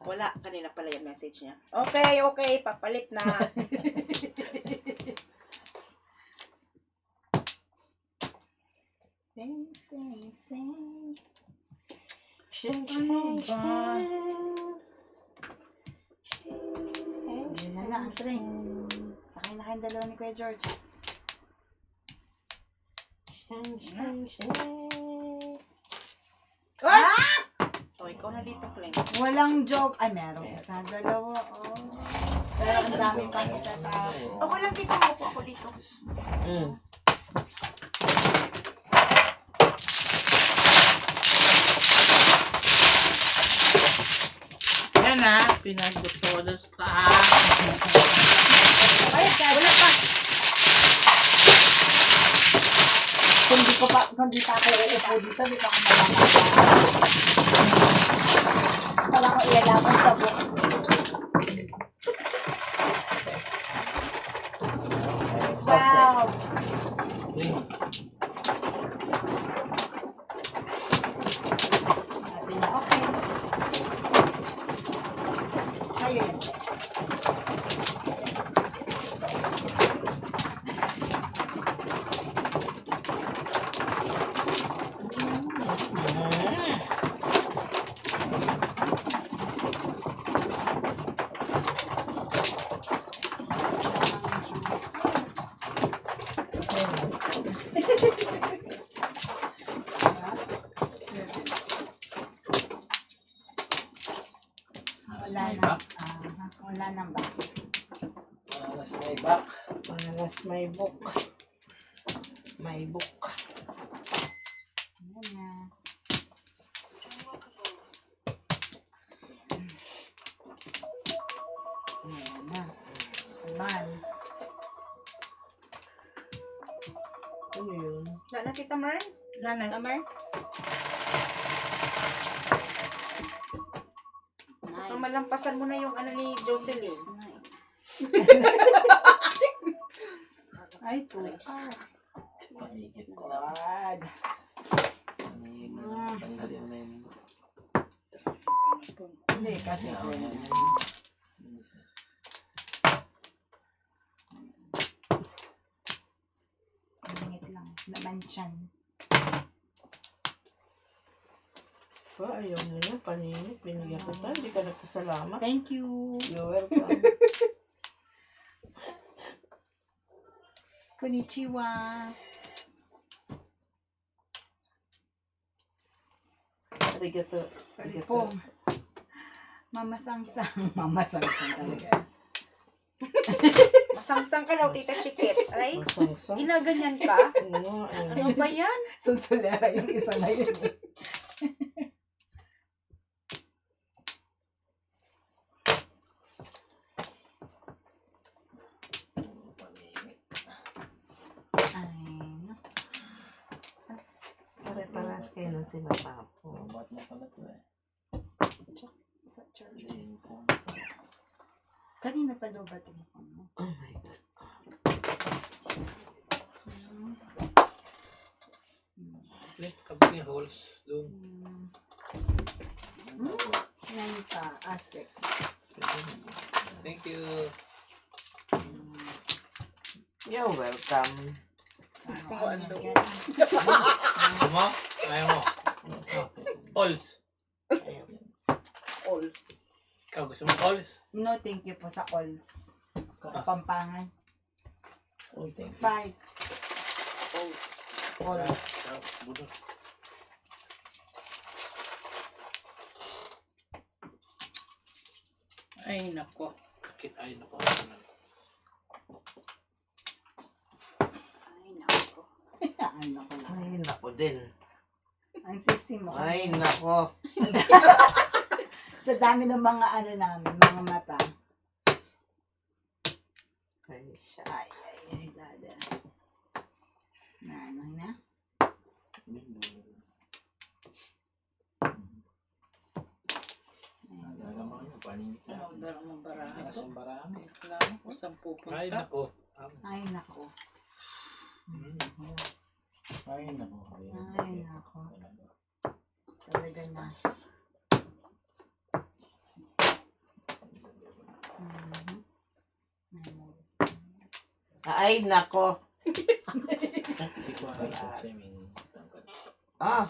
Wala, kanina pala yung message niya. Okay, okay, papalit na. Yun na lang, ang train. Sakay na kayong dalawa ni Kuya George. Ah! O, ikaw na dito, Clem. Walang joke. Ay, meron isa, dalawa, oh. Pero ang dami pang itatapon. Okay lang dito, ako ako dito. Yan na, pinag-todos ka. Ay, wala pa. Kung di pa ako uupo dito, di pa ako malalaman. Wala ko ilalaban sa box. Wow! Sabi niya, okay. Sa'yo yan. Wala nang ba? Malas may back. Malas may book. May book. Ayan na. Ayan na. Ayan. Ano yun? Wala na, Tita Merns? Wala na. Tamer? Malampasan mo na yung ano ni Jocelyn. Ay, tulis. Panikod. Hindi, kasi Pangit lang. Nalansyan. Ayaw mo na, paninit. Binigyan ko tayo. Hindi ka nagpasalamat. Thank you. You're welcome. Konnichiwa. Arigato. Po. Mama Sangsang. Mama Sangsang talaga. Masangsang ka daw, Tita Chikit. Ay, Masangsang. ginaganyan ka? Oo, Ano ba yan? Sulsulera yung isa na yun. Pare-paras kayo ng tinatapon. Sa church. Kanina pa daw ba ito? Oh my God. Kabing holes doon. Yan pa, Aztec. Thank you. You're welcome. Gusto ko ano. Mo? Ayaw mo. Holes. Alls. Ikaw gusto mo holes? No, thank you po sa alls. Kapampangan. Oh, thank you. 5 Alls. alls. Budot. Ay, nako. Sakit ay nako. Ay, nako. Ay, nako lang. Ay, nako din. Ang sisi mo. Ay, nako. Sa dami ng mga ano namin, mga mata. Ay, siya. Ay, dada. Ano na? Ano, dala mong baraha to? Marami. Reklamo ko, saan pupunta? Ay nako. Ay, nako. Ay nako. Ay, nako. Talaga na. Ay, nako. Si Kuya ay swimming. Tangkad. Ah.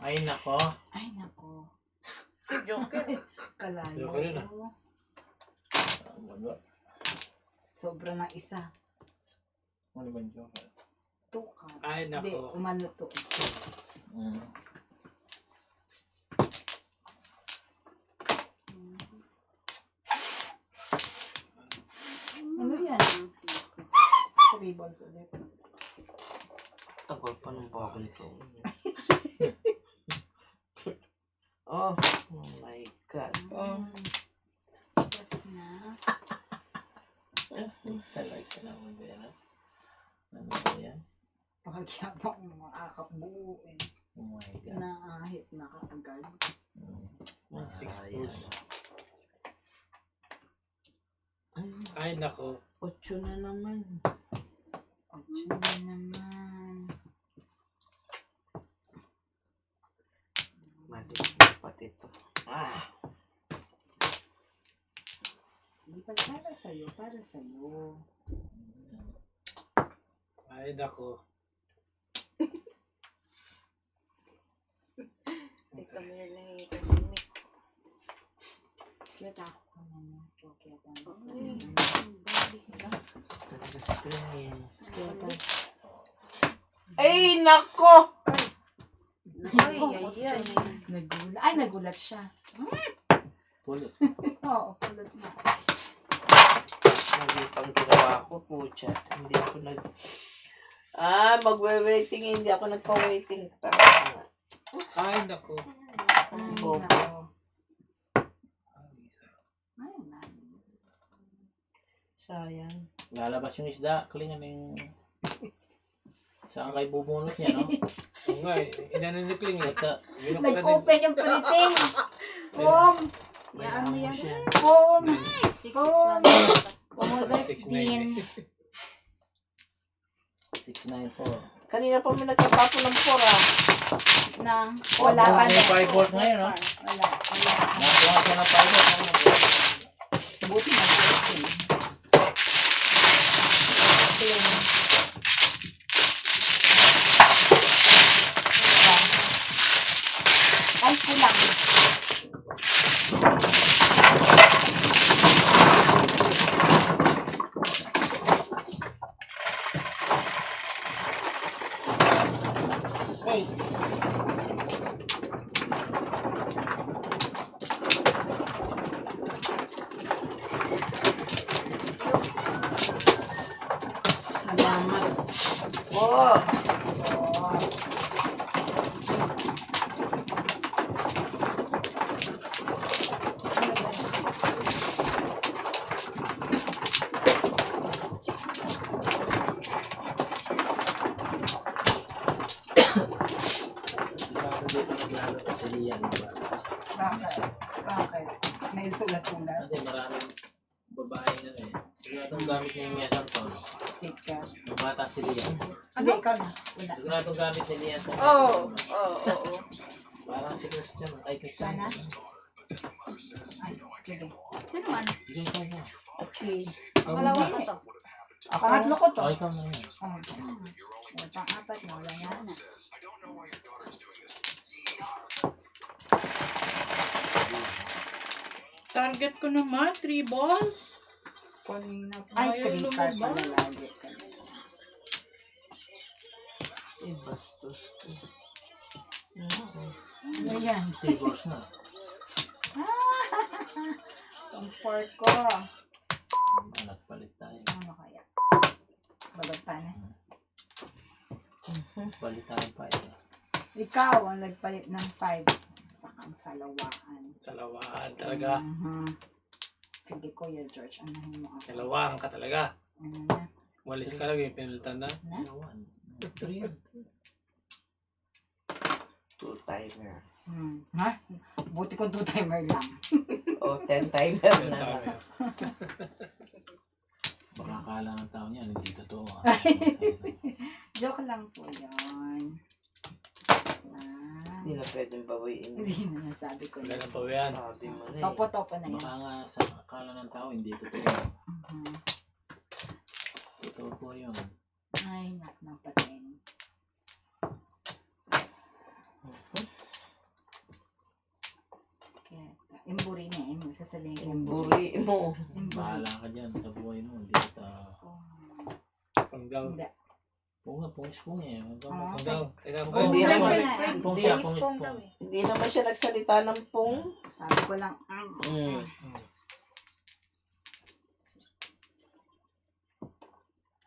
Ay, nako. Ay, nako. Joker. Kalayo. Joker yun, ah. Ano Sobra na isa. ba yung joker? Tuka. Ay, Hindi, nako. umano to. Mm. Ano yan? 3 balls ulit. Tagal pa ng bago nito. Oh my God. Oh. Tapos na. Talaga naman ba yan? Ano ba yan? Pagkiyama ko mga akap buuin. Oh my God. Naahit na kaagad. Mga 6 Ayan. food. Ay, nako. 8 na naman. 8 na naman. Madilim pati ito. Ah. Hindi pa para sa'yo, para sa'yo. Ay, nako. Ito mo yun na yung Cute ah. Cute Talaga screen. ah. Ay, nako! Ay, ay, ay. Nagulat. Ay, nagulat siya. Pulot. Oo, pulot na. Mali pang ginawa ko, pucha. Hindi ako magwe-waiting. Hindi ako nagpa-waiting. Tama. Ay, nako. Ay, Bobo. nako. Ay, nani. Sayang. Lalabas yung isda. Kalingan yung... Saan kayo bubunot niya, no? Oo nga, inananikling eh. Nag-open yung printing. Boom. Yan mo yan. Boom. 6 Boom. lang. Kumulas din. 694. Kanina pa may nagtatapon ng pora. Nang wala pa May 5 volt ngayon, no? Wala. Wala. Nakuha ko na 5 volt. Buti na open. Ay, kulang. Hey. Salamat. Oh. Sigurado dito naglalo pa si Lian. Bakit? Bakit? May sulat-sulat. Kasi maraming babae na eh. Siguradong gamit niya yung mesang phone. Sticker. Bata si Lian. Hindi, ikaw na. Wala. Siguradong gamit ni Lian itong Oo, mesang phone. oo, oo. Parang si Christian. Ay, Christian. Sana? Ay, sige. Sino man? Ikaw ka na. Okay. Pangalawa ko to. Pangatlo ko to. Oh, ikaw na yan. Oh. Pang-apat na, wala na na. Target ko naman, 3 balls. Kanina. Ay, Ayaw 3 card lumabas. pala lagi. Eh, bastos ko. Ano yan? 3 balls na. Ang fork ko. Anak palit tayo. Ano kaya? Bagag pa na. Palit tayo pa ito. Ikaw ang nagpalit ng 5. Sakang salawaan. Salawaan talaga. Mhm. Sige, Kuya George. Anahin mo ako. Salawaan ka talaga. Ano na? Walis ka lang yung pinalitan na. Na? 3 yan. 2 timer. Ha? Buti ko 2 timer lang. O, 10 timer na lang. Baka akala ng tao niya, hindi totoo. Joke lang po yun. Ah. Hindi na pwedeng bawiin. Hindi na nasabi ko Wala na. nang pawian. Sabi mo na eh. Topo-topo na yun. Baka nga sa akala ng tao, hindi totoo. Mhm. Totoo po yun. Ay, nak ng patin. Kaya, imburi niya. Sasabihin ko Buri mo. Imburi. Bahala ka dyan sa buhay mo. Hindi kita... Hindi. Oo nga, pungis-pung eh. Ah, Teka, Oh, hindi Pong naman. daw eh. Pong siya, Dennis pong Pong daw eh. Hindi naman siya nagsalita ng pong. Sabi ko lang, Mm.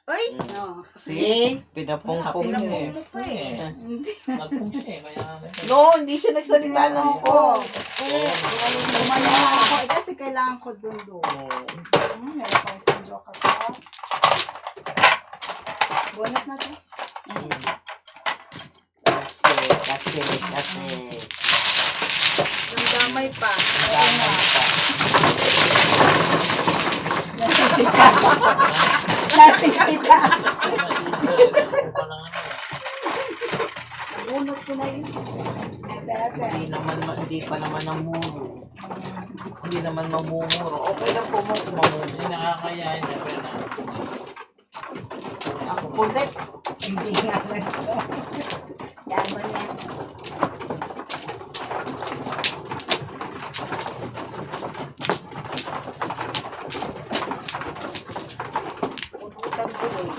Ay! no. See? Pinapong-pong Pinapong niya eh. eh. mo pa eh. Hindi. Nagpung siya eh, kaya... No, hindi siya nagsalita ng pong. Umano na ako. Eh, kasi kailangan ko dun. Meron pa isang joke ako. Bonus na to. Kasi. Yung damay pa. Tama pa. Nasisita. Parang ano, Bunot ko na yun. Bebe. Hindi pa naman namuro. Hindi naman mamumuro. Okay lang po mo kung mamumuro. hindi nakakaya yun. Pero na. Ako pulit. Hindi nga lang. Yan mo niya. Puputan ko eh.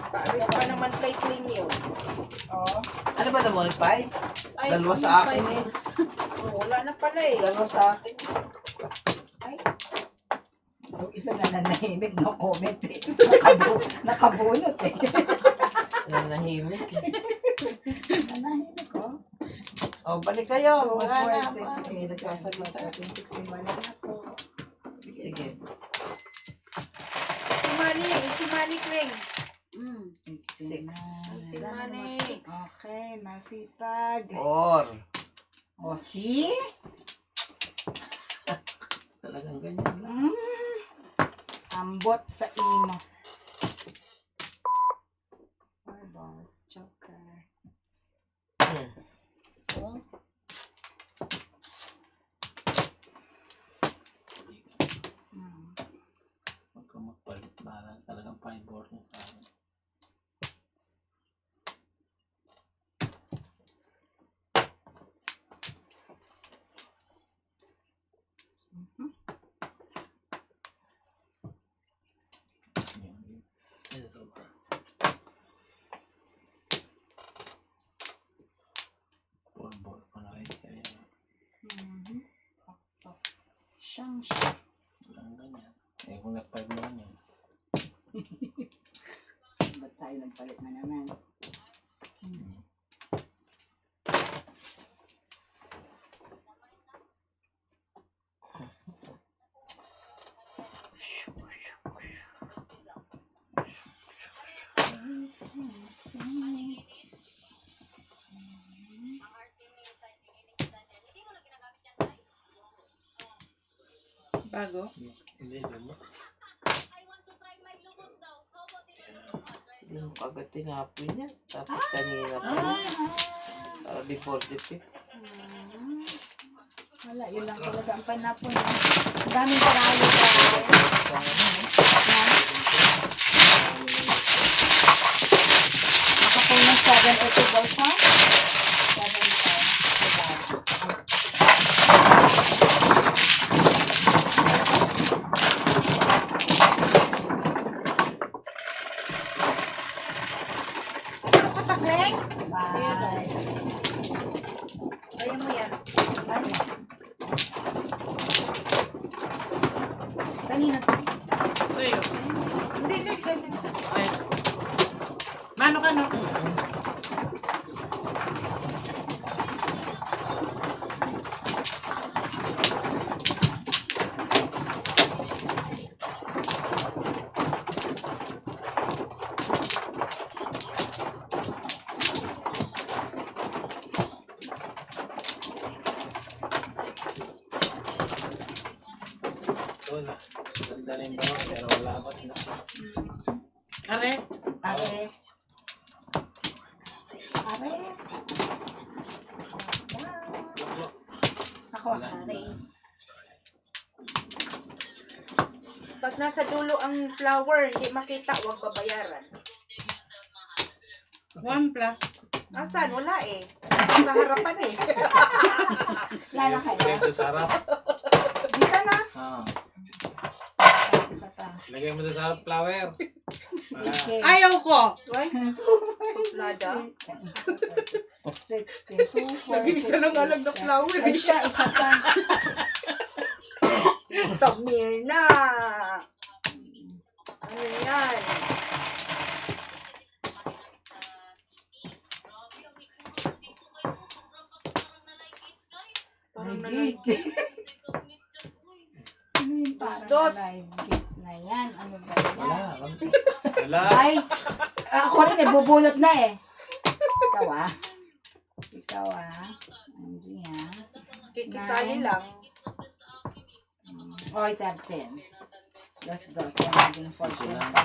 Paalis pa naman kay Clean yun. Oo. Ano ba naman, Pai? Ay, Dalawa ano sa pa akin yun? eh. Oh, wala na pala eh. Dalawa sa akin. Yung isa na nanahimik, no comment eh. Nakabunot eh. Nanahimik eh. Nanahimik oh. O, balik kayo. 2, Wala na. 4, 6, Hindi 8, nagsasalita. 16, wala na po. Sige. Si Manny Cling. Six. Si Manny. Okay, masipag. 4. O, see? Talagang ganyan lang. Ambot sa imo. Four balls, joker. Oh. Huwag kang magpalit. Bahala talagang 5 board mo sa akin. Yan. Ito ba? Four board pa na rin kaya. Sakto. Siyang siya. Walang ganyan. Eh kung nag-5 naman yan. Ba't tayo nagpalit na naman? Bago? Hindi, mo. Hindi mo kagad tinapin niya. Tapos kanina pa. Before the pick. Wala, yun lang talaga ang panapon. Ang daming paralo sa Nakapon ng 7 or 2 balls ha? 7 Cling? Bye. Ayaw mo yan. Ano? Kanina Sa'yo. Hindi. Ay. Mano ka no? Wala. Ganda na yung bawang pero wala pa sila. Are? Are. Wala. Pag nasa dulo ang flower, hindi makita, huwag babayaran. Wampla. Asan? Wala eh. Sa harapan eh. Lala ka Lagay na. mo sa harap. Dito na. Ah. Isa pa. Lagay mo sa harap flower. Sige. Ayaw ko. Ay, suplada. 62, Nag-isa lang alag na flower Ay eh. siya, isa pa. Tamir na. Ano yan? Parang Nagig. nanay. Sino yung parang Dos. nagig na yan? Ano ba Wala. yan? Wala. Ay, ako rin eh, bubunot na eh. Ikaw ah. Ikaw ah. Angie ah. Kikisali lang. Oy, 13. Dos. Yan naging 14 pa.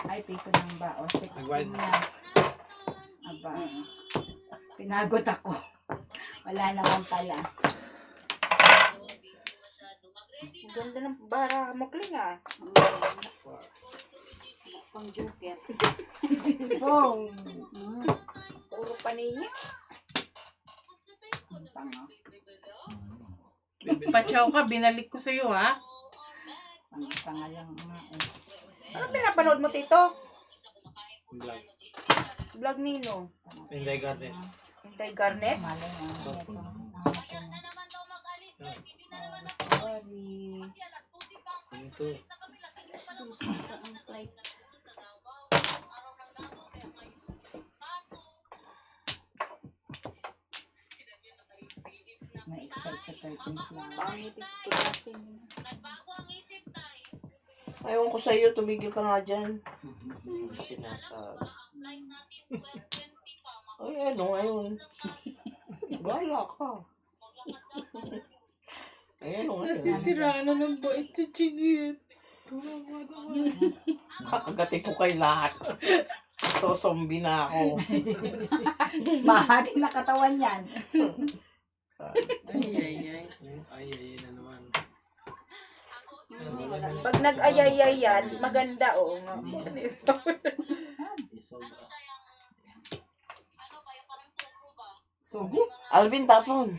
Ay, piso lang ba? O, 16 Nag-wide. na. Aba. Pinagod ako. Wala naman pala. Ang ganda ng bara mo, Kling ah. Pang joker. Boom. Puro paninit. Ang tanga. Pachaw ka, binalik ko sa'yo ha. Ang tanga lang nga eh. Ano pinapanood mo, Tito? Vlog. Vlog Nino. Inday garden. Hintay Garnet. Malay mo. Ito. Sorry. Ito. Na-excite sa 13th floor. Pangit ito kasi. Ayaw ko sa'yo, tumigil ka nga dyan. Sinasabi. Ay, ano ngayon? Wala ka. Ay, ano ngayon? Nasisiraan na ng bait si Chigit. Kakagatin ko kay lahat. So, zombie na ako. Mahati na katawan yan. Ay. Ay, na naman. Pag nag-ayayay yan, maganda oo nga. Sugo. Alvin, tapon.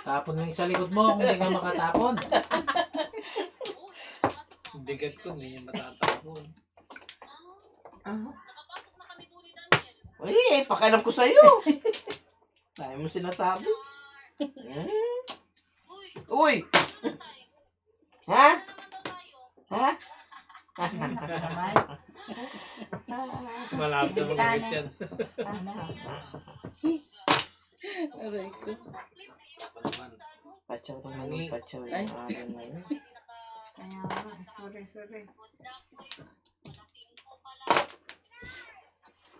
Tapon mo yung sa likod mo kung hindi ka makatapon. Bigat ko, hindi niya matatapon. Ay, pakialam ko sa'yo. Dahil mo sinasabi. Uy! Ha? Ha? Naman. Malapit na magagit yan. Ano? Aray ko. Ako naman. Pachaw naman, pachaw. Ay. Yung araw ngayon. Kaya nga, sorry.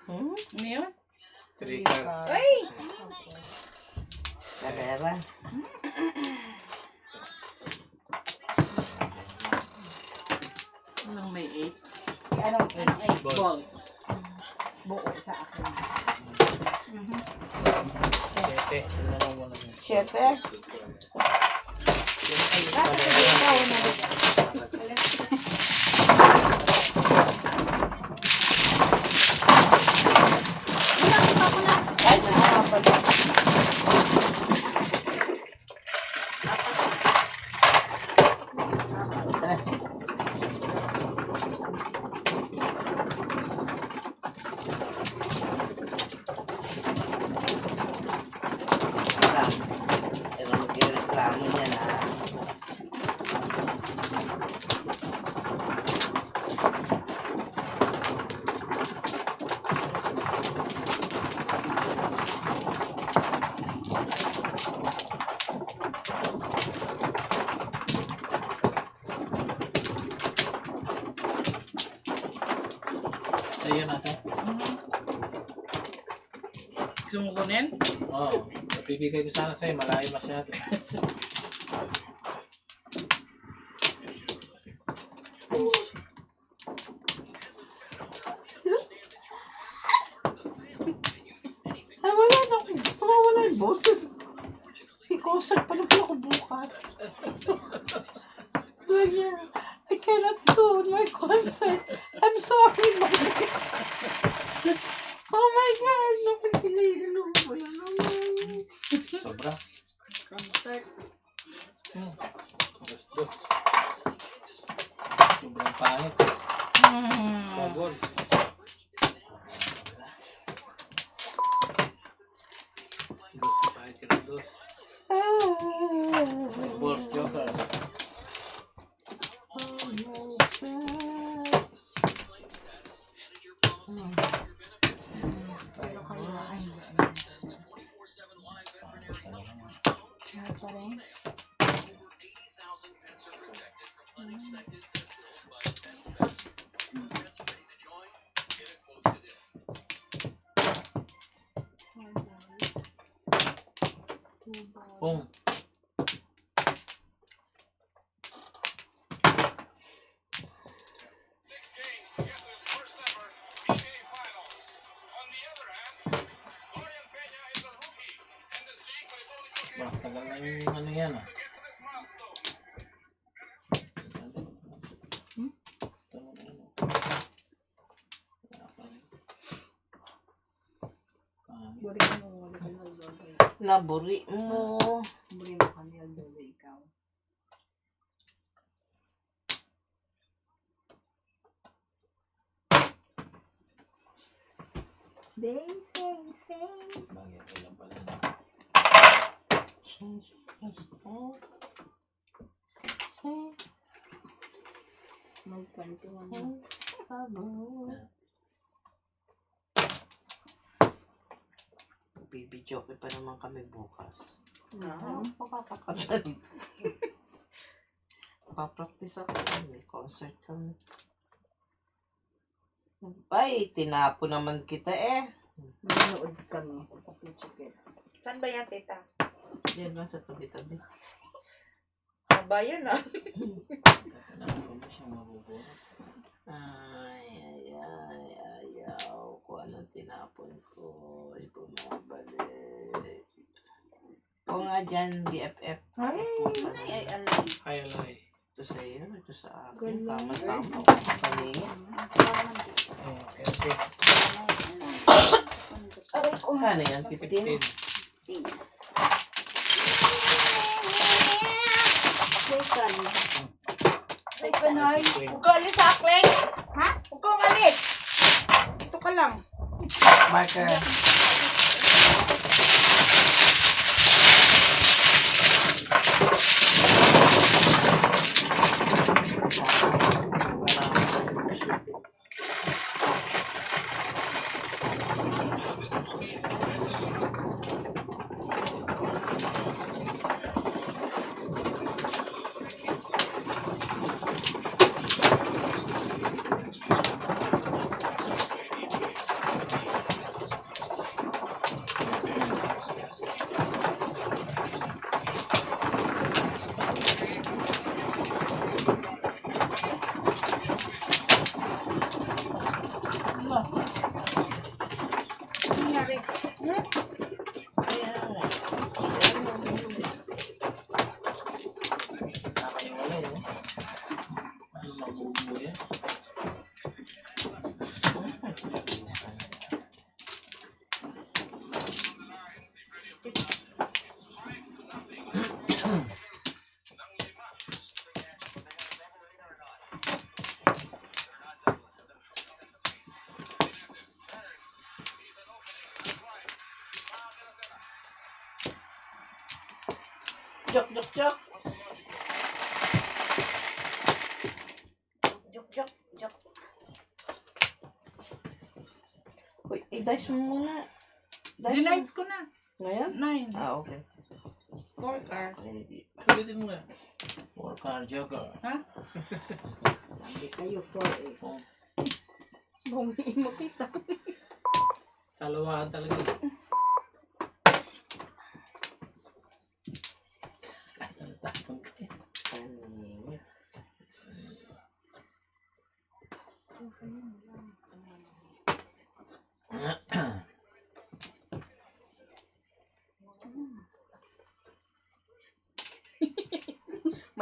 Ano yun? Trigger. Ay! Karera. Anong may 8? Anong eight? Ball. Buo sa akin. Sete. Ano mo naman. Siyete. Kasi kasi ikaw na Ay, nakakapala. Tres. Teka. Pero magkireklamo niyan ha. Sa'yo natin. Gusto mo kunin? Oo. Bibigay ko sana sa'yo. Malayo masyado. Ay, wala na. Wala yung boses. Hindi ko concert pa naman ako bukas. Danya, I cannot do my concert. I'm sorry, Mami. Oh my God, naman sinilo mo na naman. Sobra. Concert. Gusto. Sobrang pangit. Bagol. Gusto pa ka na dos. Balls joker. Sino kayo? Ay, ano pa rin? Pong. Bah, tagal na yung ano yan ah. Buri mo, wala ka na lolo. Naburi mo. Buri mo kami ang lolo ikaw. Ding, sing, sing. Bagay, ilan pala na. Mag-21 na. Bibidyoke pa naman kami bukas. Ah. Pakakakanta dito. Papractice ako. May concert kami. Ay, tinapo naman kita eh. Manonood kami. Pati chickens. Saan ba yan, tita? Diyan lang sa tabi-tabi. Haba yun ah. Naman ko siyang mabubuo. Ayaw. Kung anong tinapon ko, ay bumabalik. O nga dyan, BFF. Ay, Puta na. ay, alay. Ay, alay. Ito sa iyo, ito sa akin. Ganun. Tama-tama. Kanina. Okay. Aray ko. Kano yan? 15? 15. Second. Second hard. Huwag ka alis sa akin. Ha? Huwag kang alis. Ito ka lang. Marker. Ano nangyari? Nakakaliwala yun. Ano mabubuo yan? Jok. Juk, juk, juk. Uy, i-dice mo muna. Dinice ko na. Ngayon? 9. Ah, okay. 4 car. Hindi. Ulitin mo nga. 4-car joker. Sabi sa'yo, 4 eh. Pong. Bumiin mo kita. Salawahan talaga. Tapon ka. Kanina.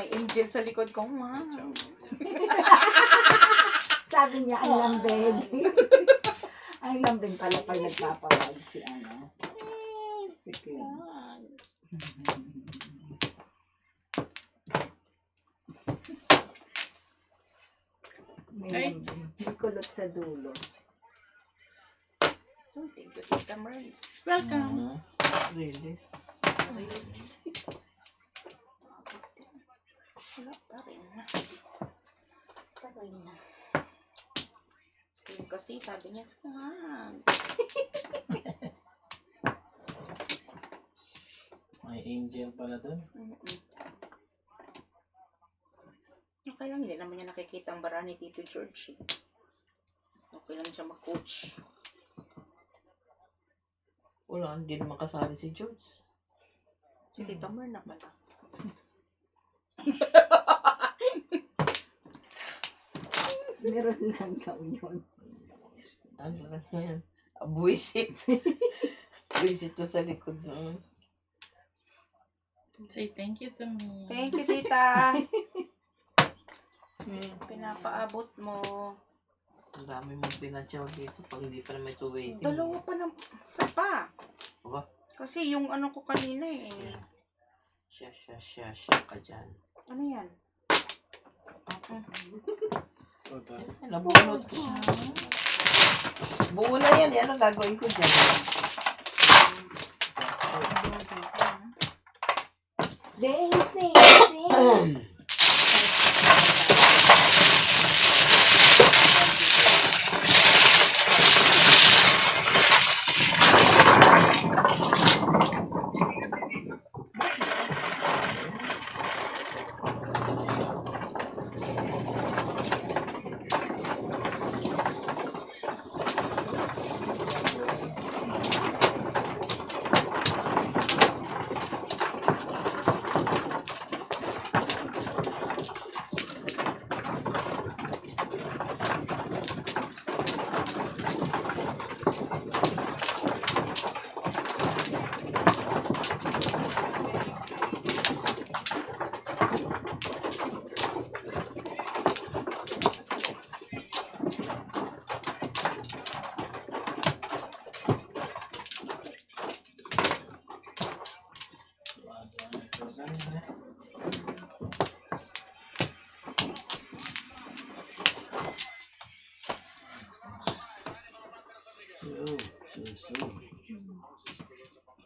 may angel sa likod ko. Wow. Sabi niya, ang lambing. Ang lambing pala pag nagpapawag si ano. Si Queen. May lambing. May kulot sa dulo. Oh, thank you, Tita Merlis. Welcome. Release. Wala pa rin. Yung kasi sabi niya, wag. May angel pala dun. Okay lang, hindi naman niya nakikita ang bara ni Tito George. Okay lang siya mag-coach. Wala, hindi naman kasali si George. Si Tita Mer na pala. Meron lang daw yun. Ano na yan? Buwisit. Buwisit ko sa likod nun. Say thank you to me. Thank you, Tita. Pinapaabot mo. Ang dami mong pinatsaw dito pag hindi pa naman ito waiting. Dalawa pa na. Isa pa. Aba, Kasi yung ano ko kanina eh. siya ka dyan. Ano yan? Ay, nabunot ko. Buo na yan. Yan ang gagawin ko dyan. Daisy!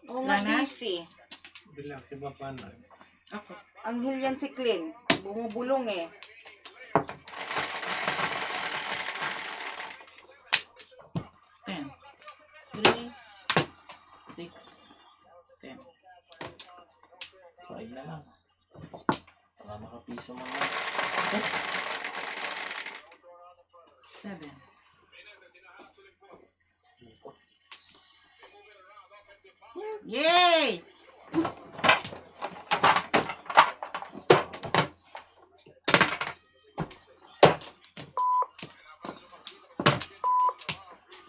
Oo nga, Lanas? busy. Bilang, iba pa na. Ako. Anghel yan si Kling. Bumubulong eh. Ten. 3, 6, 10. 5 na lang. Baka makapiso man lang. 7. Yay!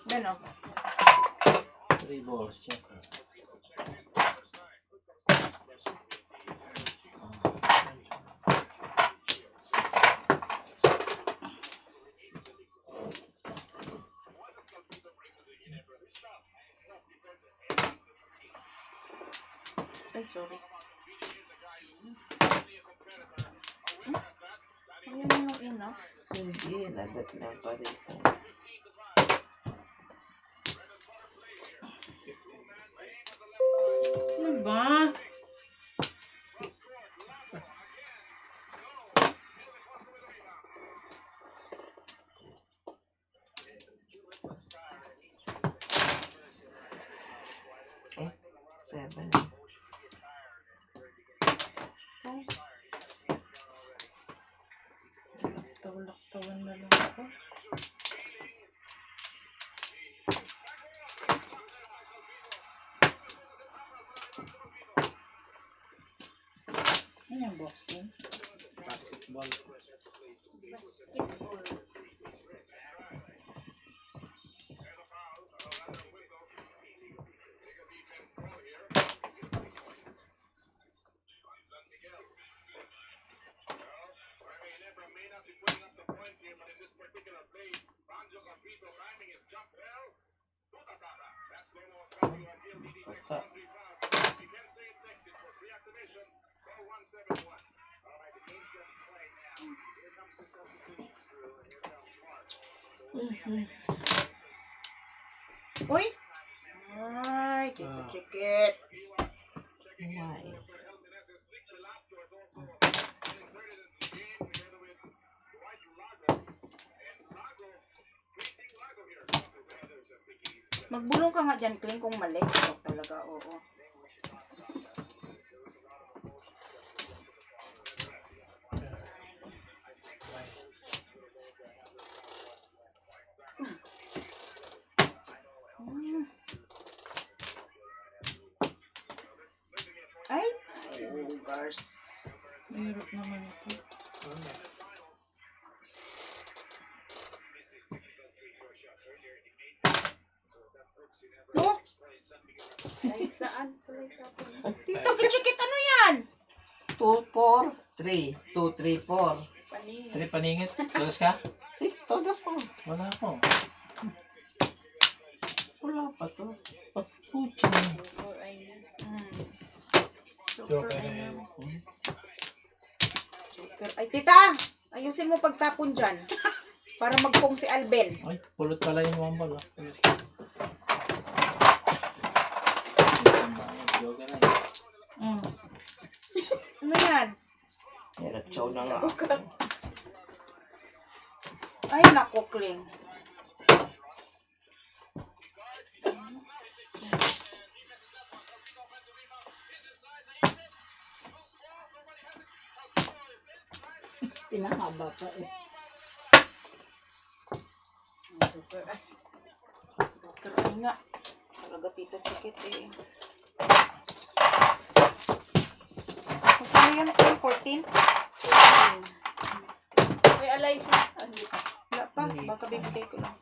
Gano? 3 balls, check. Ay, sorry. Ayan yung una. Hindi, nagat na pa rin sa... Ano ba? Eh, 7. Ay, Tawalak-tawan na lang ako. Ano yung boxing? Basketball. basketball. Basta. Uy! Ay, Tito Chikit. Why? Magbulong ka nga dyan, Kling, kung mali. Ito talaga, oo. Hmm. Ay, ugars. Mahirap naman ito. No? Kahit saan. Tito Chikit, ano yan? 2, 4, 3. 2, 3, 4. Paning. 3 paningit. Tulos ka? 6, todo po. Wala ako. Wala pa to. Pucha. Or ay Joker na yun. Ay, tita! Ayusin mo pagtapon dyan. Para magpong si Alben. Ay, pulot pala yung wambal. Ah. Pulot. Joker na yun. Ano yan? Niratsaw na nga. Ay, naku, Kling. pinahaba pa eh. Karoon nga. Talaga Tito Chikit eh. Magkano yan? 14? May alay siya. Wala pa. Baka bibigay ko lang.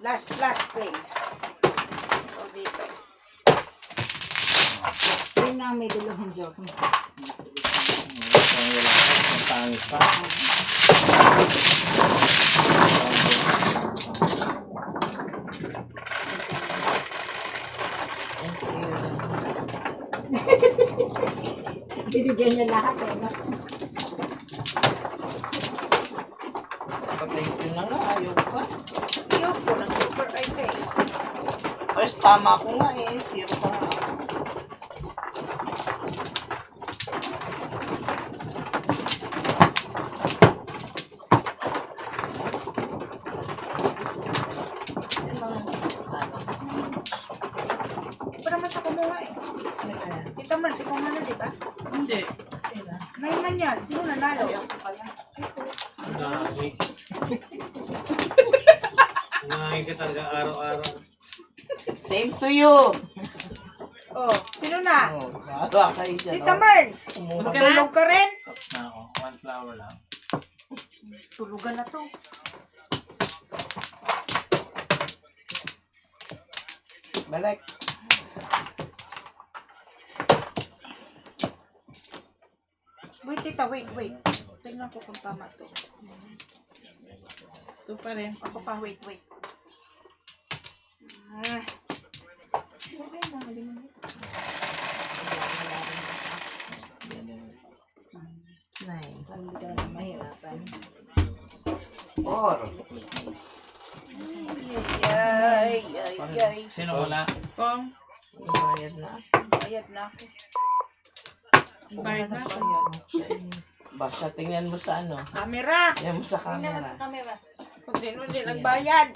Last Kling. O dito. Yun na may dalahan joke. Wala ka. Ang pangit pa. Thank you. Binigyan niya lahat eh. No? Thank you na nga. Ayaw pa. Ayoko ng super ay kay. First, tama ko nga eh. 0 pa nga. Yan lang. Ano? Para man sa kumuha eh. Ano kaya? Tita man, si kumuha na, di ba? Hindi. Kailan? May man yan. Sino nanalo? Ayaw ko pala. Dami. Nangain ka talaga araw-araw. Same to you. Oh, sino na? Oh, bahala kayo dyan. Tita oh. Merns. Kumuha. Mas ka na? Tulog ka rin? Tapos na ako. 1 flower lang. Tulugan na to. Balik. Wait, tita, wait. Tingnan ko kung tama to. Ito pa rin. Ako pa, wait. Ah, Nine. Hindi ka na mahirapan. 4. ay. Sino wala? Kung Bayad na. Bayad na ako. bayad na ako. Basha, tingnan mo sa ano. Camera! Tingnan mo sa camera. camera. Kung sino hindi nagbayad.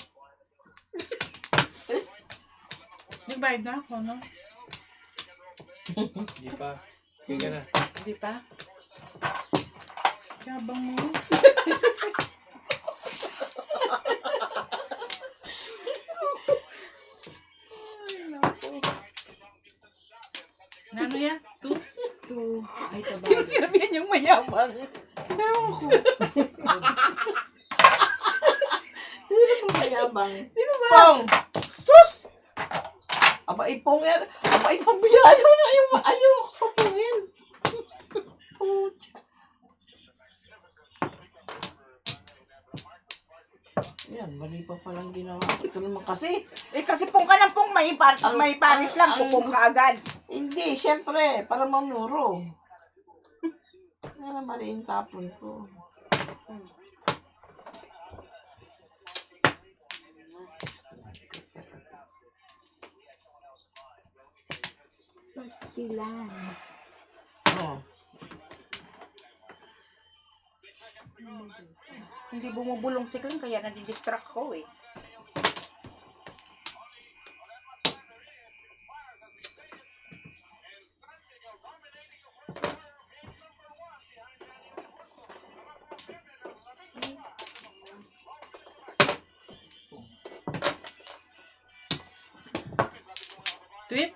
Nagbayad na ako, no? Hindi pa. Hindi na. Hindi pa? Yabang mo. Ano yan? 2? Ay, tabag. Sino sinabihan yung mayabang? Sino pong mayabang? Sino ba? Pong! Sus! Aba, ipong yan. Aba, ipong biyayo na yung ayaw. Kapungin. Yan, mali pa palang ginawa. Ito naman kasi. Eh kasi pong ka ng pong may panis lang, pupong ka agad. Hindi, syempre, para mamuro. Yan, mali yung tapon ko. Pastilan. Oh. Hindi bumubulong si Kling, kaya nadidistract ko eh. Tweet?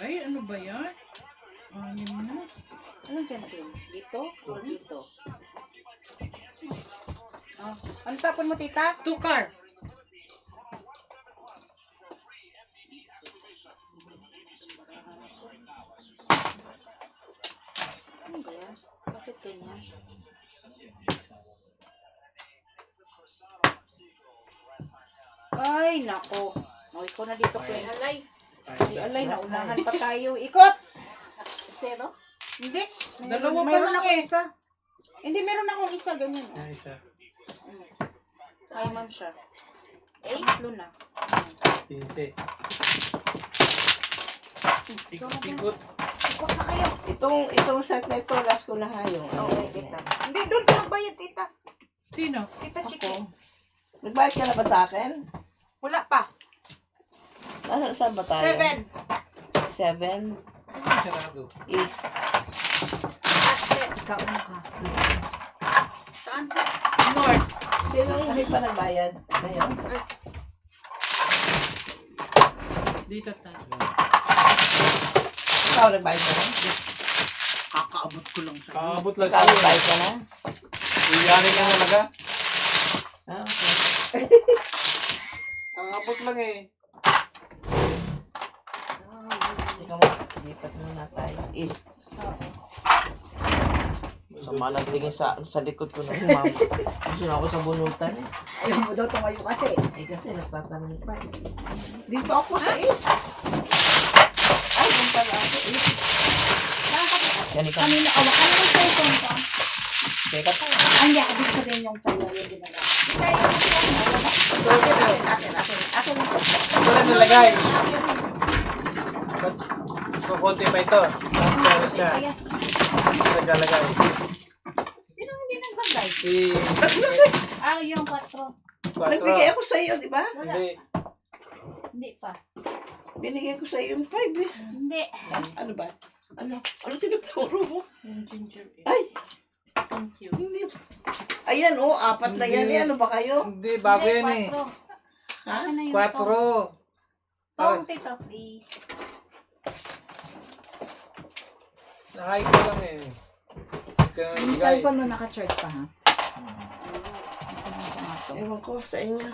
Ay, ano ba yan? Anim na. Anong dyan Kling? Dito o dito? Ah, ano tapon mo tita? Tukar. Ano ba yan? Bakit ganyan? Ay, nako. O, ikaw na dito, Kling. Alay. Ay, alay, naunahan pa tayo. Ikot! Zero. Hindi. Dalawa pa Mayroon lang akong eh. isa. Hindi, meron akong isa. Ganyan. Ay, isa. Ay, ma'am siya. Eight. Tatlo na. 15. Ikaw na ba? Ikot. Ikot na kayo. Itong set na ito, last ko na hayong. Okay, tita. Hindi, doon ka magbayad, tita. Sino? Tita, chiki. Ako. Nagbayad ka na ba sa akin? Wala pa. Saan ba tayo? 7. 7 Sarado. is Ikaw na ka. Saan? North. sino yung hindi pa nagbayad? Ngayon? Dito tayo. Ikaw nagbayad ka na? Kakaabot ko lang sa Kaabot lang Ikaw siya. nagbayad ka na? Iyanin ka talaga. Ah, okay. Kaabot lang eh. Ikaw mo, lipat muna tayo. Is. Sama lang tingin sa likod ko na ma'am. Gusto na ako sa bunutan eh. Ayaw mo daw tumayo kasi. Eh kasi nagtatanong pa eh. Dito ako sa is. Ay, yung pala ako is. Yan ikaw. Kanina, awakan mo sa cellphone ko. Teka tayo. Ay, hindi, abis ko din yung sa'yo yung ginagawa. Akin. Ito na nalagay. Kukunti pa ito. Pero siya. Nagalagay. Sino hindi nagbagay? Ah, yung 4. Nagbigay ako sa iyo, di ba? Wala. Hindi. Hindi pa. Binigay ko sa iyo yung 5 eh. Hindi. Ano ba? Ano tinuturo mo? yung ginger ale. Ay, Thank you. hindi. Ayan oh, 4 na yan eh. Ano ba kayo? Hindi, bago yan eh. Ha? Ano yung 4. Tong, tito, please. Nahay ko lang eh. Kaya Yung nabigay. cellphone mo naka-charge pa, ha? Ewan ko sa inyo.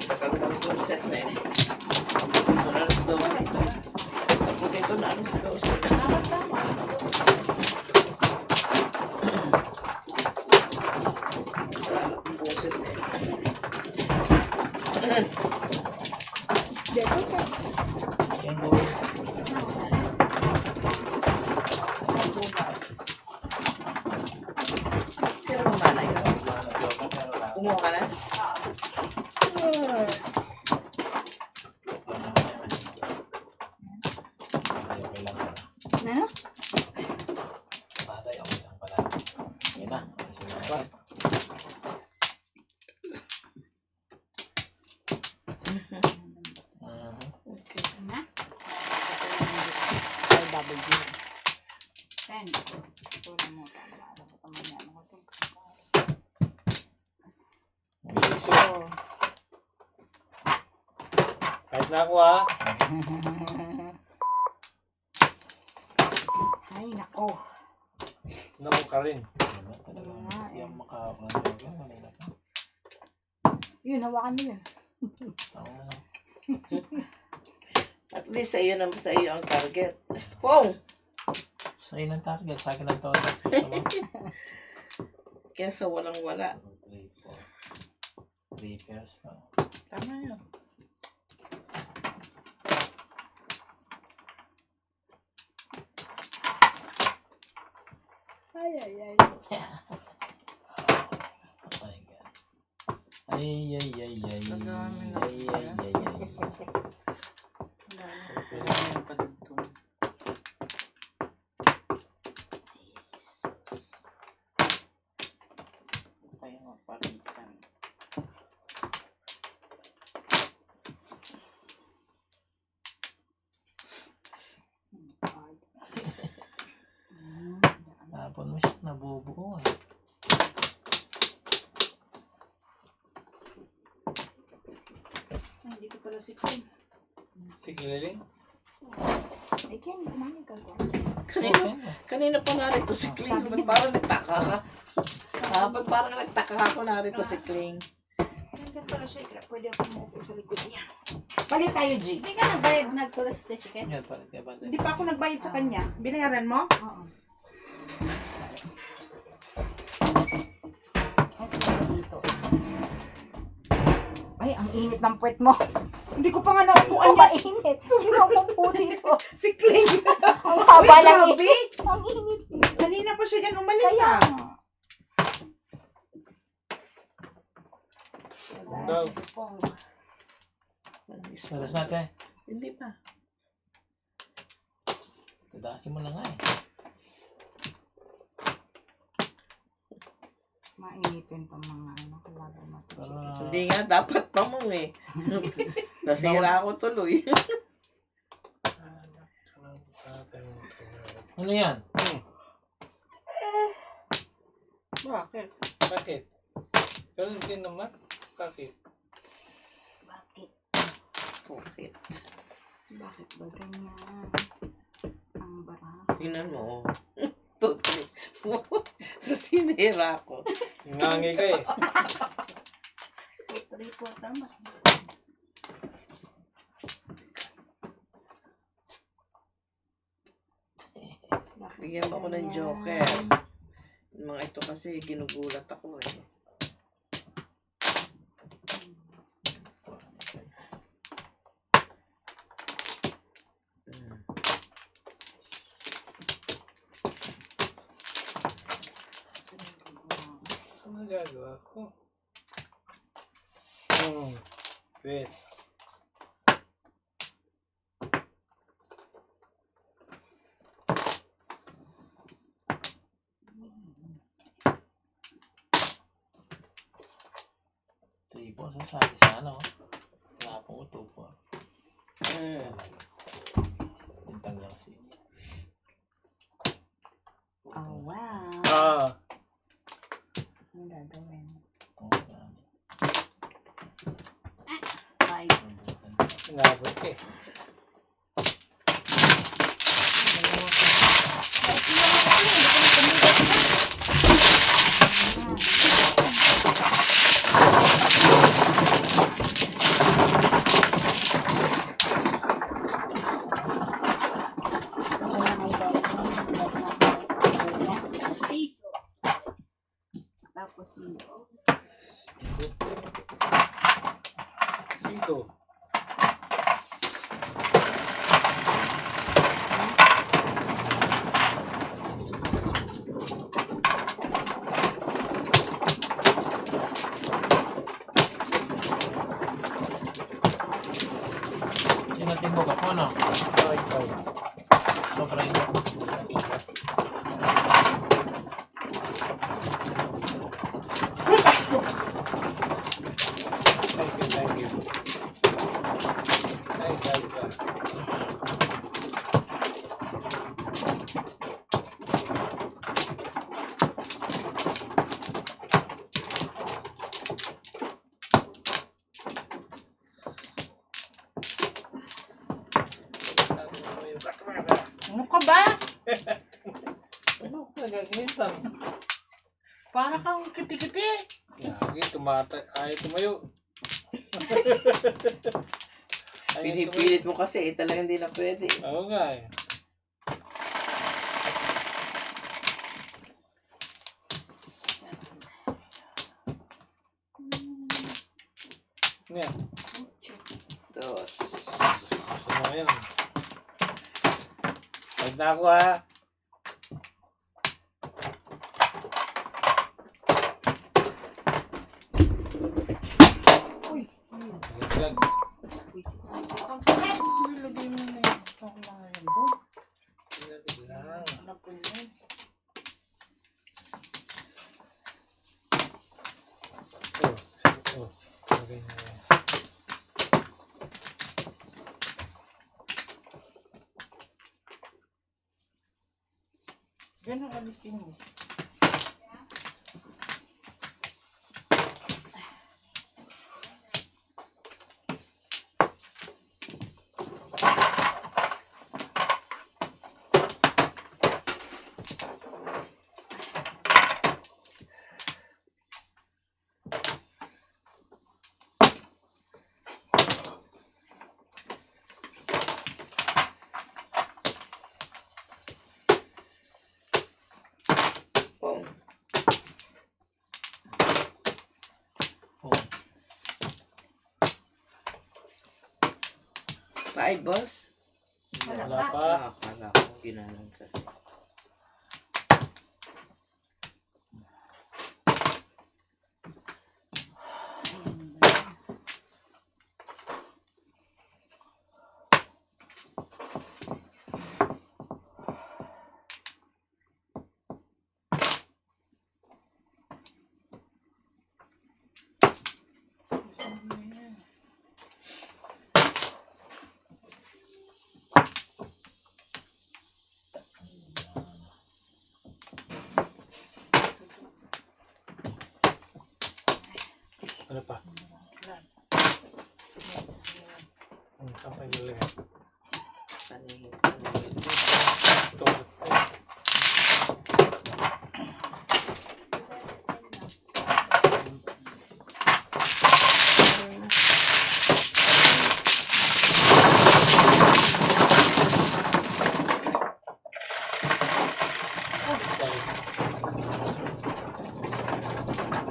Tagal lang itong set na eh. Alas 12 na. Tapos ito na alas 12. Wala na akong boses eh. That's okay. Sino mo malay? Kumuha ka na? Ano? Yan na. Ay, double G. 10. Tulong mo. Ano ko naman yan? Ano ko Bilisyo. Kahit na ako ha. Ay, nako. Naku ka rin. Yung makakaroon. Yun, hawakan mo yun. At least sa iyo ang target. Pong! Sa inang target, sa akin ang todo. Sama. Kesa walang-wala. 3 pairs pa. Tama yun. Ay, ay, ay. Oh my God. Ay, ay, ay, ay. Ang dami na. Ay, ay, ay, ay. Kailangan pa dito. Kaya maparisan. Tapon mo siya, nabubuo eh. Hindi ko pala si Kim. Sige, Liling. Ay, Ken, kumain ka ba? Kanina pa narito si Kling. Ba't parang nagtaka ka? Ba't parang nagtaka ka kung narito si Kling? Nandiyan pala siya. Kaya pwede ako maupo sa likod niya. Palit tayo, G. Hindi ka nagbayad nagtulas na siya, Ken? Yan, palit ka ba? Hindi pa ako nagbayad sa kanya. Binayaran mo? Oo. Mas meron dito. Ay, ang init ng puwet mo. Hindi ko pa nga naupuan Ang niya. mainit. Sino mo dito? Si Kling. Ang haba Uy, ng grabe. init. Ang init. Kanina pa siya dyan umalis Kaya ah. nga. Daw. Spong. Salas natin. Hindi pa. Tadasin mo na nga eh. Mainitin pa mga ano. Kalaban natin. Para... Hindi nga, dapat pa mo eh. Nasira ako tuloy. Ano yan? Bakit? Bakit? Ganun din naman. Bakit? Bakit? Bakit? Bakit ba ganyan? Ang bara. Tingnan mo. Tuloy. Sa sinira ko. Nangangi ka eh. Ito po, tama. Bigyan mo ako ng joker. Yung mga ito kasi ginugulat ako eh. Ano gagawa ko? Wait. Tripo, sasabi sana oh. Wala pong utupo. Bintang lang kasi. Oh, wow. Ah! Ano gagawin? Oo, marami. Five. Inabot ka eh. Piso. Tapos dito. Dito. Sinatin mo ka po, no? Sobra yun. Thank you. Ano ka ba? Ano ka nagaganitan? Para kang kiti-kiti. Yagi, ayaw tumayo. Pinipilit mo kasi, talagang hindi na pwede. Oo nga eh. Yan. Dos. Gusto mo yan. Pag na ako ha. Laglag. Ang sakit. Nilagay mo na yung chocolate doon. Laglag. Ano po yun? Oh. Lagay na yan. Yan ang alisin mo. Pong. Five balls? Wala pa. Akala ko, ginanon kasi. Ano pa? Saan pa yung lagay? Panihin. Ito.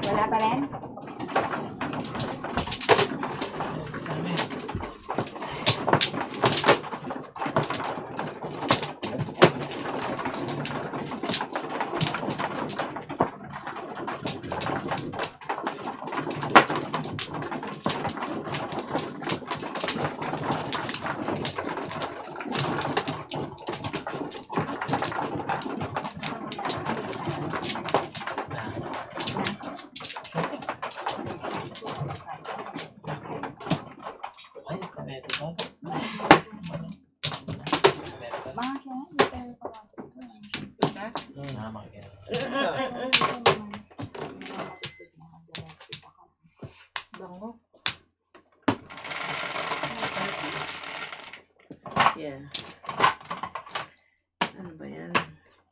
Wala pa rin? Sa amin. Ay, ito ba? Mga kaya, hindi tayo pa. Tama kaya. Bango. Yeah. Ano ba yan?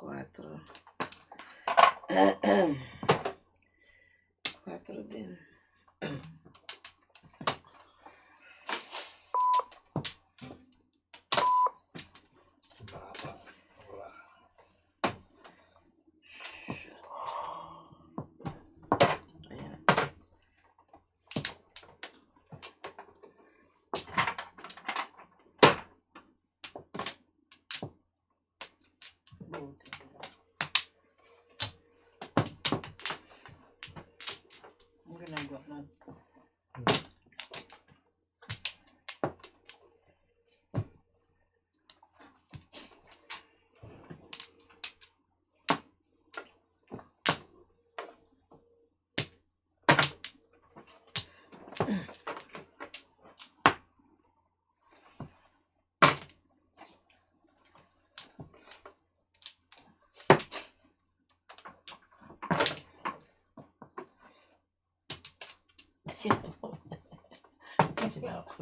4. 4 din. Ayan. Ang ginagawa na.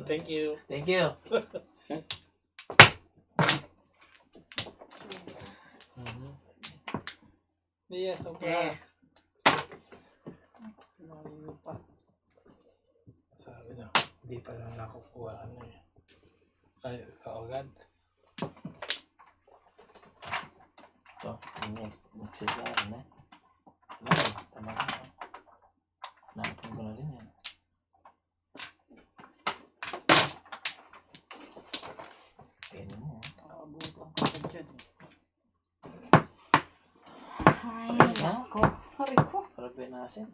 Thank you. Thank you. Yes, okay. Layo pa. Sabi na, hindi pa lang nakukuha ano eh. Ay, kaagad. Ito, magsisahan na. Ay, tama ka. Nakapin ko na rin yan. Kainin mo. Nakabutan ka pa dyan. Ay, Ha? nako. Ay, ko. Para benasin.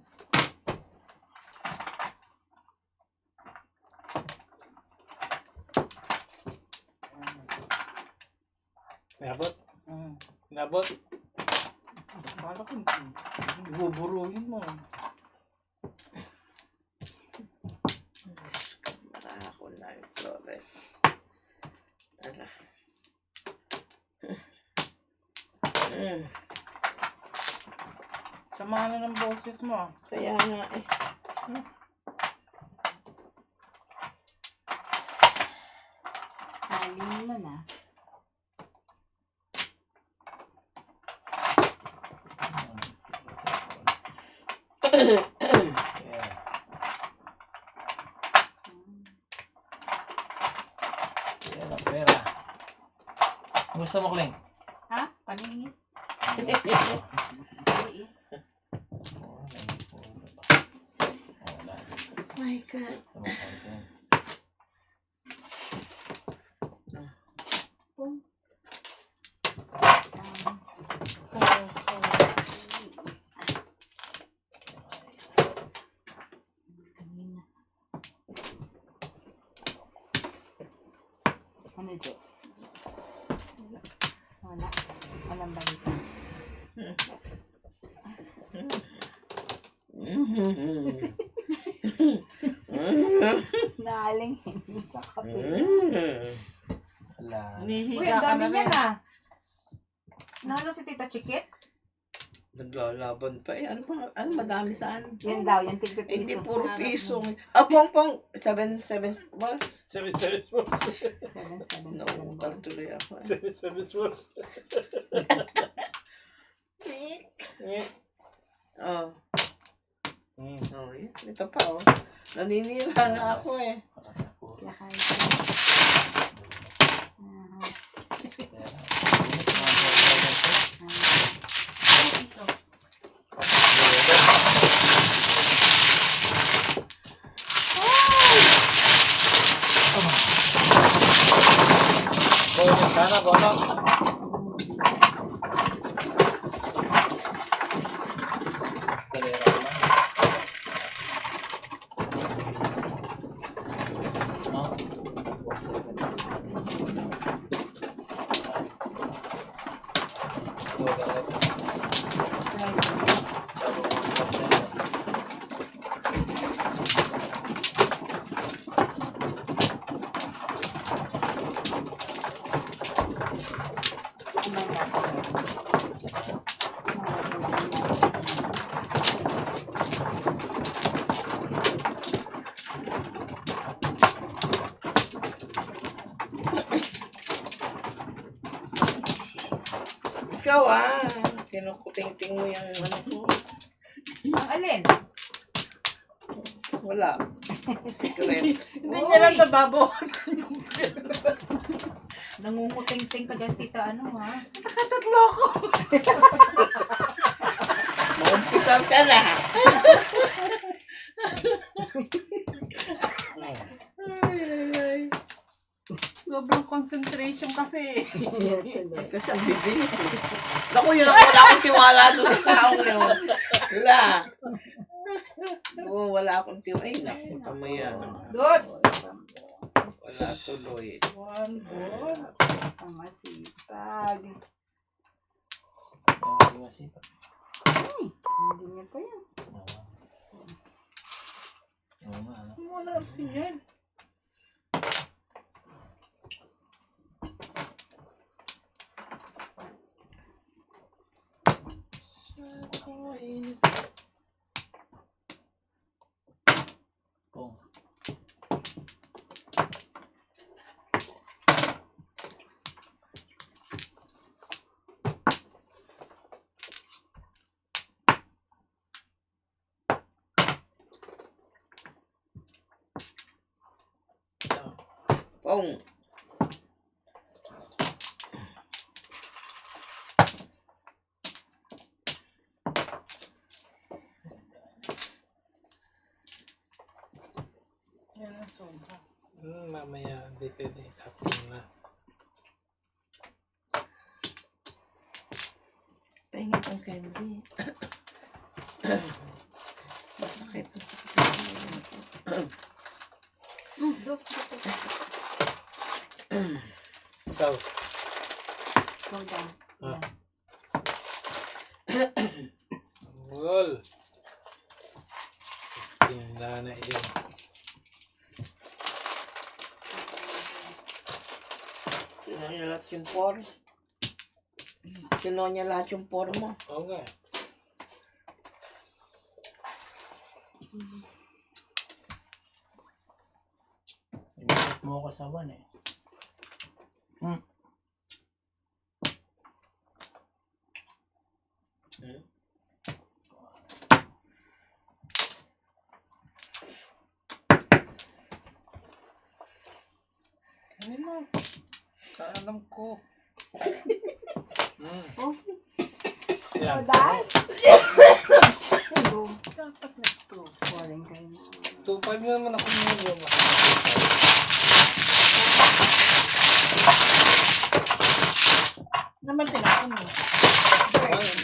Nabot? Hmm. Nabot? Kala ko, buburuhin mo. Marako na yung Flores. Tala. Sama na ng boses mo. Kaya nga eh. Halim mo na. Yeah. Pera, pera. Ang gusto mo, Kling? Ha? Paningin? My God. Pum. Ano, Jo? Wala. Walang balita. Naaling hindi sa kape. Wala. Uy, Nihiga ang ka dami na niyan rin. ah. Nano si Tita Chikit? Naglalaban pa eh. Ano pa? Ano madami saan? Yan daw, yung tigre Eh, hindi piso. puro piso. Ah, pong. 7 balls. 7 sports. 777. Naukal tuloy ako. 7 sports. Oh. Hmm. Oh, ito pa oh. Naninira nga ako eh. Kaya kahit sa... Piso. Bonus sana, bonus. Escalera ko lang. No? Ikaw kinukuting-ting mo yung ano ko. Ang alin? Wala. Secret. Hindi niya lang nababawasan yung Nangunguting-ting ka dyan, Tita. Ano ha? tatlo ko. Maumpisal ka na. Ay. Sobrang concentration kasi. Kasi ang bibilis eh. Naku, yun ako, wala akong tiwala doon sa taong yun. Wala. Oo, wala akong tiwala. Ay, naku, tama yan. Dos! Wala tuloy. One, good. Ang masipag. Ay, hindi niya pa yan. Wala kasi yan. Mamaya, depende. Tapos na. Pahinga ang candy. Masakit. Ikaw. Go down. Ah. Mul. Tinda na yun. Kinuha niya lahat yung por. Kinuha niya lahat yung por mo. Oo nga. Ibigit mo ako sa one eh. Ano na? Alam ko. So that? Hello. Dapat na ito. Boring kayo na. 2.5 naman ako nyo. Naman tinapon mo.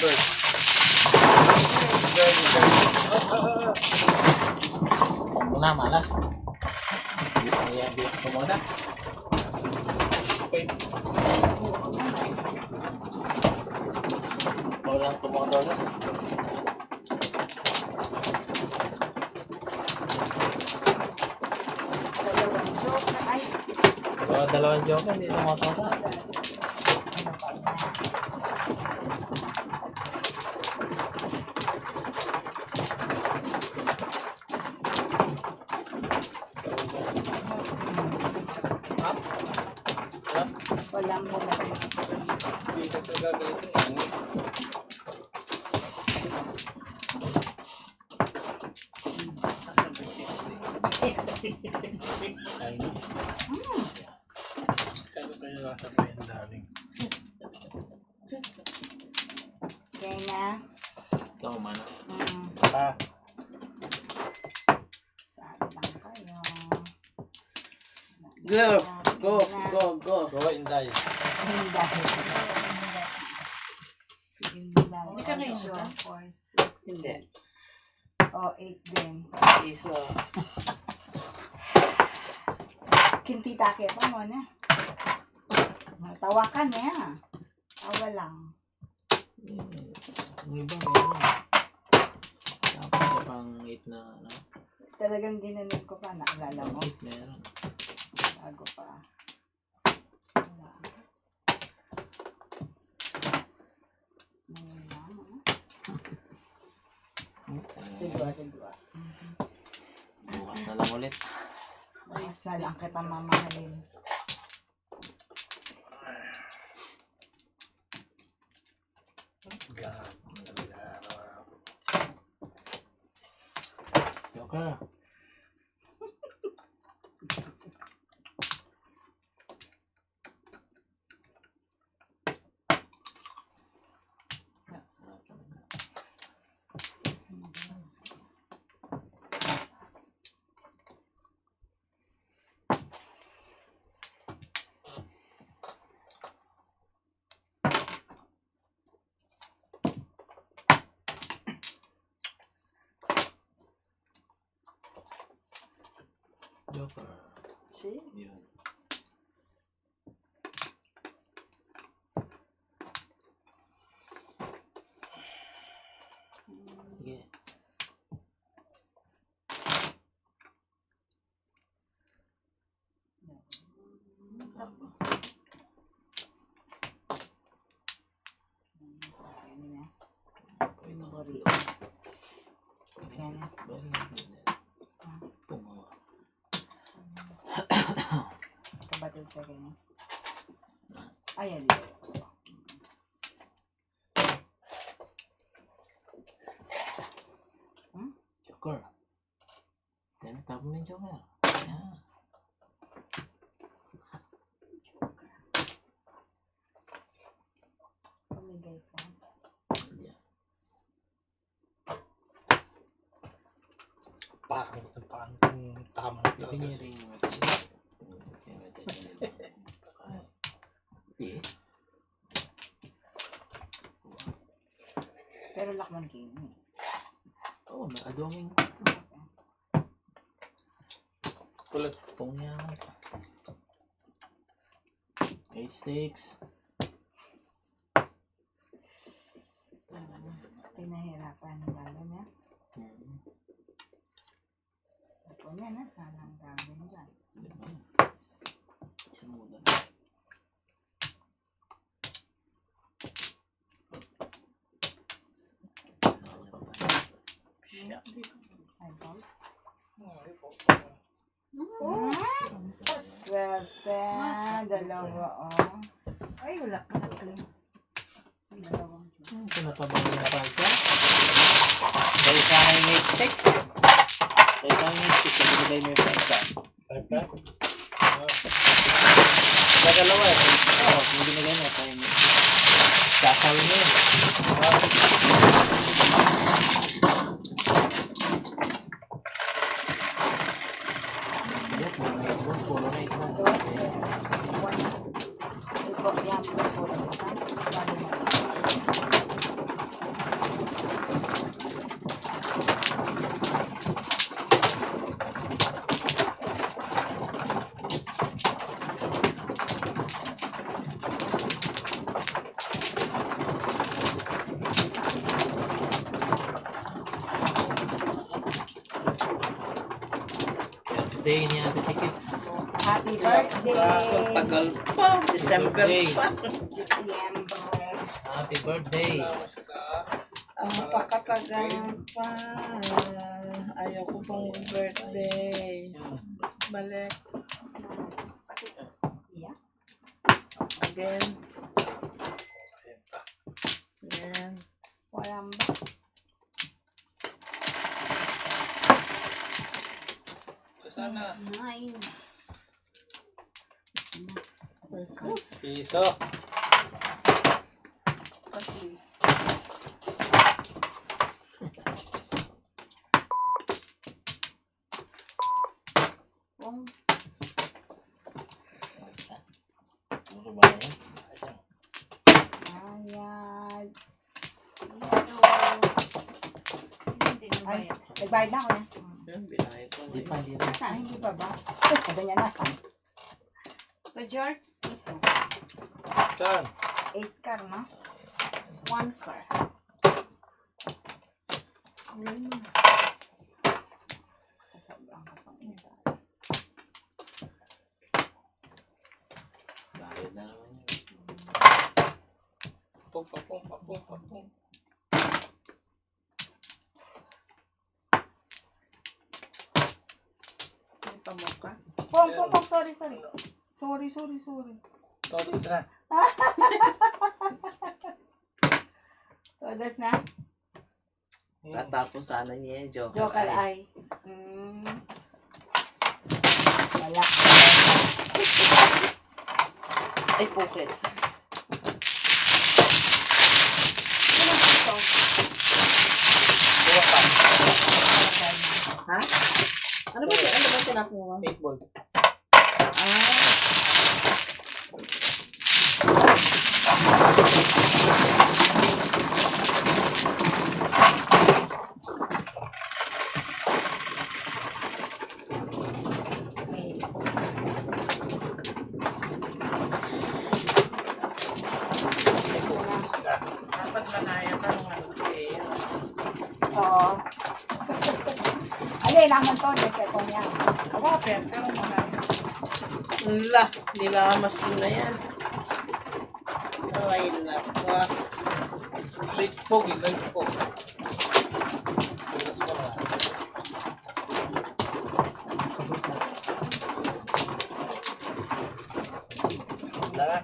Bird. Huwag mo na, malas. Kaya di ako muna. Walang tumodolas. Dalawang joke. Ay, Dalawang joke, hindi tumodolas. walang bumalik. Hindi ka ito gagawin. Ayun. Kano kayo nasa pa yung darling? Okay na. Ikaw, mana. Ah, Saan lang kayo? Go, go, go, go. go Inday. Hindi. Hindi ka na yun, So, ba? 4, 6, Hindi. O, 8 din. Iso. Kintitake pa mo na. Tawakan niya. Tawa lang. Ang iba, meron. Tapos sa pang 8 na, ano? Talagang ginanong ko pa. Naalala mo? 8 meron. Bago pa. Wala. Ngayon lang, ah. Tigwa. Bukas na lang ulit. Basta lang kita mamahalin. Joker. Joker. See? Yun. Sige. Tapos. Ano na? Pwede na. Mori. Yan. Pumawa. Kabatil sa ganyan. Ayan dito. Joker. Then, tapo na yung Joker. Yeah. Pamigay ko. Yeah. hawakan ko ng paan kung tama na ito. Piniring mo. Pero lakman king. Oo, may aduming Kulat. pong yan. 8 steaks. Pinahirapan lalo na. Ako na na, sana ang gagawin dyan. Yan muna. Ay, boy. Swerte. Dalawa, oh. Ay, wala ka na clean. Dalawang. Pinatabang na palta. Dahil sa akin yung 8 steaks. Dahil sa akin yung 8 steaks, nabigay mo yung palta. Dalawa eh. Oo, kung binigay mo, tayo mo. Sasawin mo yun. Yan, puro na ito. Puro na ito. Ito, yan. Puro na ito. Bali na. Day ni Ate Chikits. Happy birthday! Tagal pa. December Birthday. pa. Disyembre. Happy birthday. Ang pakatagal pa. Ayaw ko pang birthday. Balik. Yeah. Again. Ayan. Walang Sana. Nine. Piso. Kung Ano ba yan? Ayan. hindi na Ay, bayad. nagbayad na ako na. Yan, binayad ko. Di pa, di pa. Ay, Saan? hindi pa ba? Sabi niya nasa. Pa George, piso. Saan? 8 car, no? 1 car. Sa sobrang kapanginta. Bayad na naman yun. Papong. May pamuka. Pong, sorry. Sorry. Todo ito na. Todas na? Tatapos sana niya yung joke. Joker ay. Wala. Ay, focus. Sino gusto? Buwa pa. Ha? Ano ba tinakuha? 8 balls. Dapat manaya ka nung ano kasi. Oo. Alin naman to, second niya. Bakit? Pero manaya. Wala, nilamas ko na yan. Ay, naka. Late po. Wala. Wala na.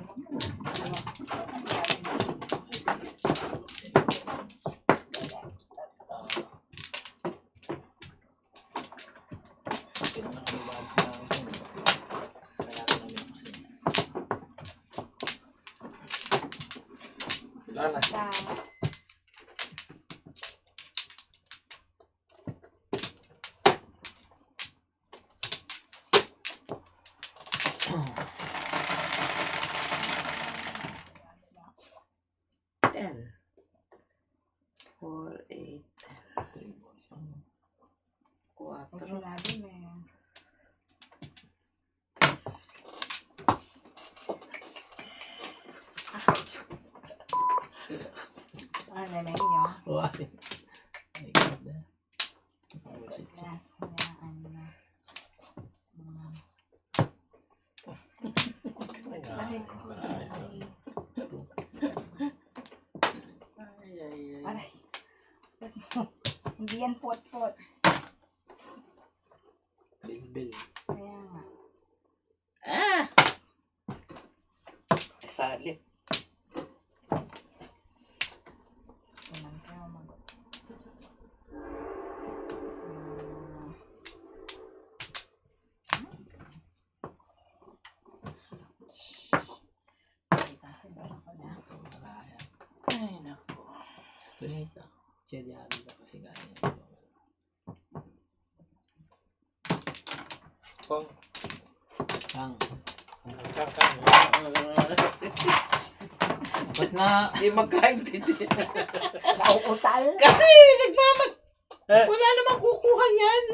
Tama. sinabi mo eh. Ano na inyo? Why? Ay, God. Last na ano. Aray ko. Aray. Hindi yan pot-pot. Bilbil. Kaya nga. Sali. Walang kaya mag... Ay, naku. Straight ah. Chedyado ba kasi gaya. Kung. Kang. Kakang. Ba't na? Hindi magkaintindi. Nauutal? Kasi wala namang kukuha yan.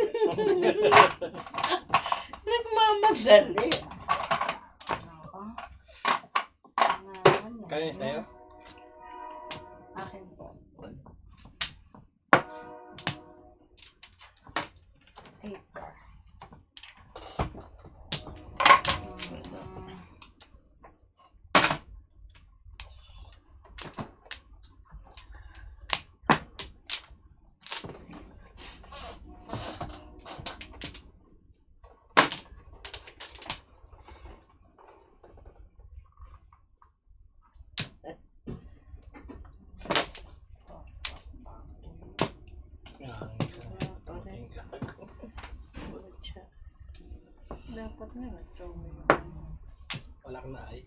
Nagmamadali. Ako. Ngayon yan. Kaya tayo? Akin po. 8 car. Dapat nga nag-show mo yun. Wala kang na ay.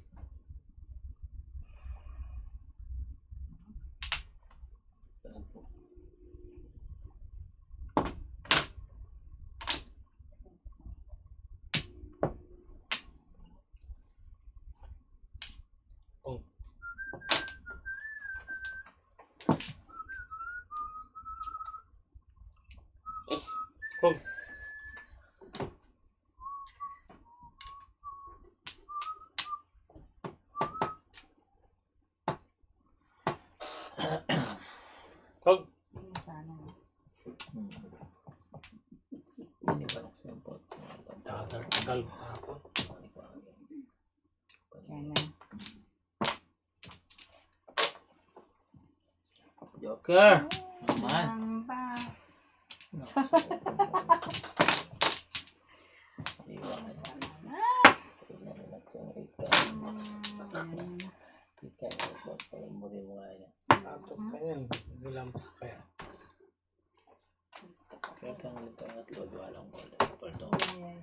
Oh. Oh. Kog. Sana. Hindi ba sa yung pot? Tagal ako. Kaya na. Joker! Naman. Ang ba? No. Iwan na. Tingnan mo na sa Rika. Rika, palimuri mo nga yan. Atok ka yan. Bilang pa kaya. Kaya kang nito at load walang bola. Pardon. Yeah.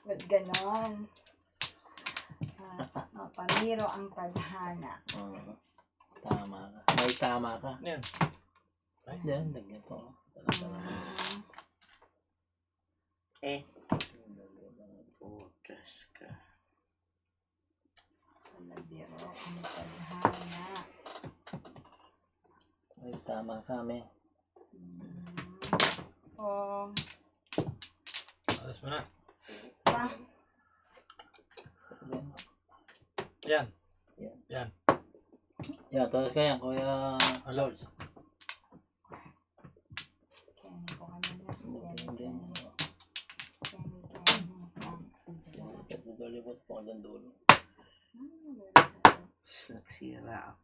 Ba't ganon? Pamiro ang tadhana. Tama ka. May tama ka. Yan. Yan, lagyan to. Putas ka. Pamiro ang tadhana. May tama ka, me. Oh, Alas mo na. pa. Yan. Yan, tapos kaya, Kuya Lord. Kenny ko kami na. Hindi. Kenny. Dolibot po doon dulo. Nagsira ako.